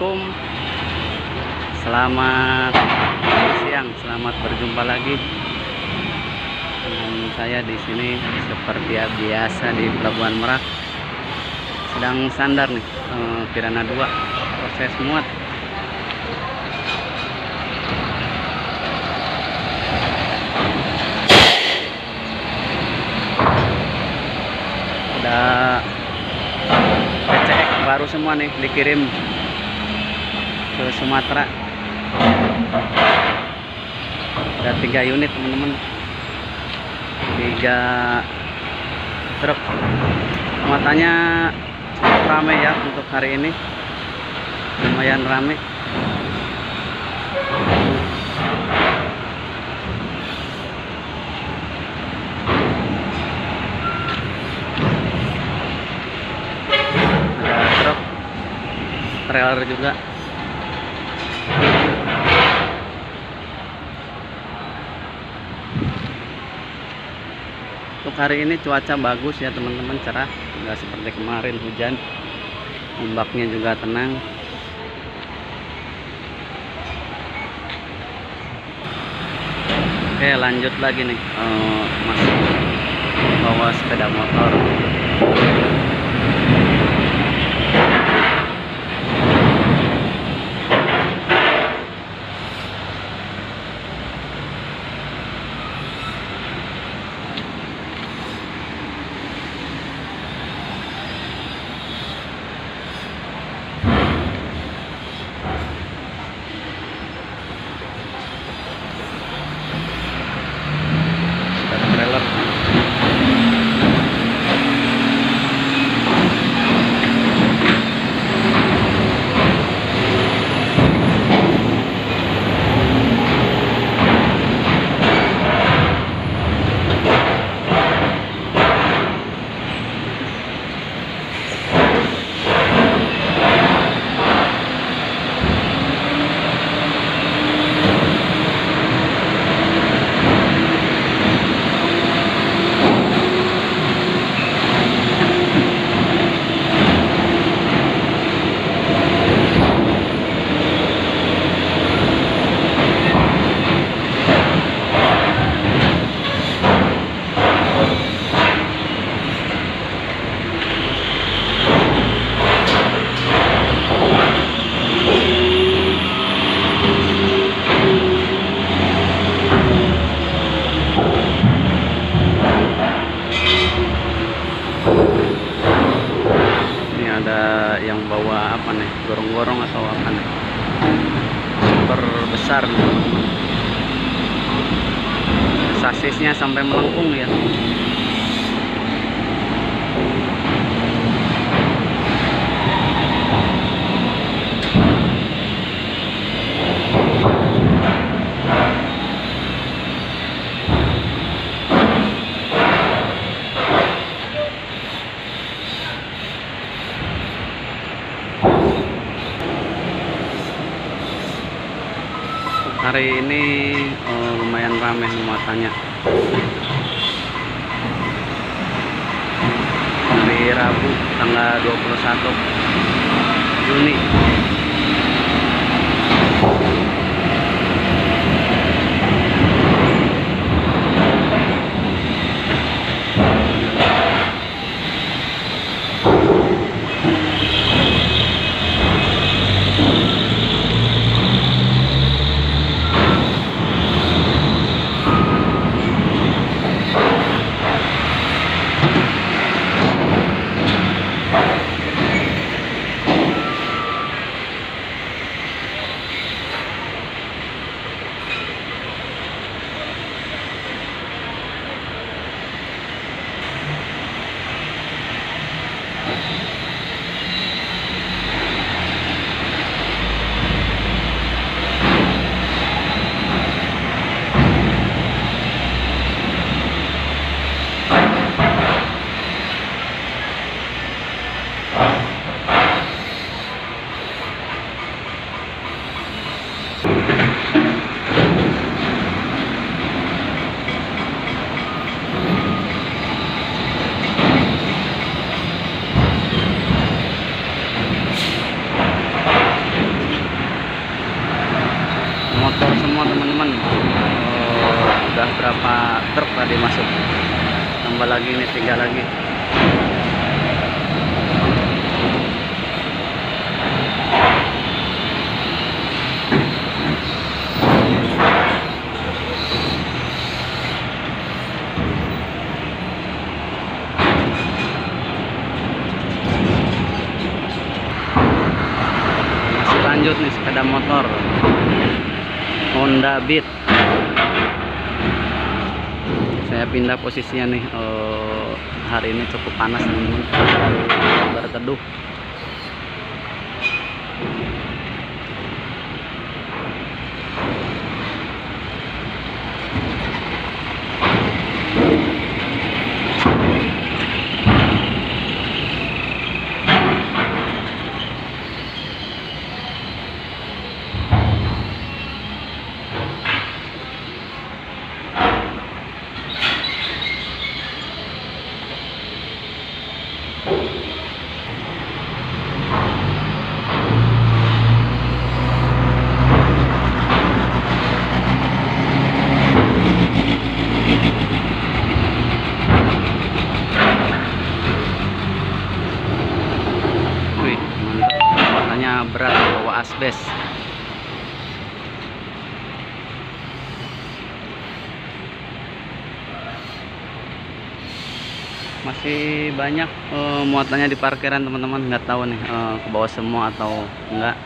Assalamualaikum, selamat siang, selamat berjumpa lagi dengan saya di sini seperti biasa di Pelabuhan Merak. Sedang sandar nih, Piranha 2 proses muat. Udah PCX baru semua nih, dikirim ke Sumatera. Ada 3 unit teman-teman, 3 truk. Muatannya cukup ramai ya untuk hari ini, lumayan ramai. Ada truk, trailer juga. Untuk hari ini cuaca bagus ya teman-teman, cerah, nggak seperti kemarin hujan. Ombaknya juga tenang. Oke, lanjut lagi nih, masih bawa sepeda motor. Ada yang bawa apa nih, gorong-gorong atau apa nih, super besar nih. Sasisnya sampai melengkung ya. Hari ini lumayan ramai muatannya. Hari Rabu tanggal 21 Juni. masuk. Tambah lagi ini 3 lagi. Masih lanjut nih sepeda motor Honda Beat. Saya pindah posisinya nih. Hari ini cukup panas teman-teman, berteduh. Berat bawa asbes. Masih banyak muatannya di parkiran teman-teman, nggak tahu nih ke bawah semua atau enggak.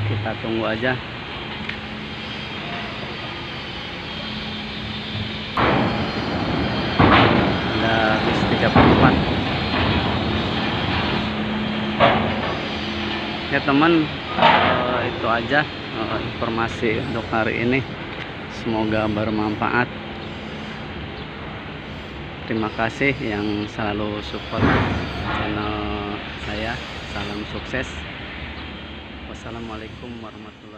Kita tunggu aja. Habis 34 ya teman. Itu aja informasi untuk hari ini, semoga bermanfaat. Terima kasih yang selalu support channel saya. Salam sukses. Wassalamualaikum warahmatullahi wabarakatuh.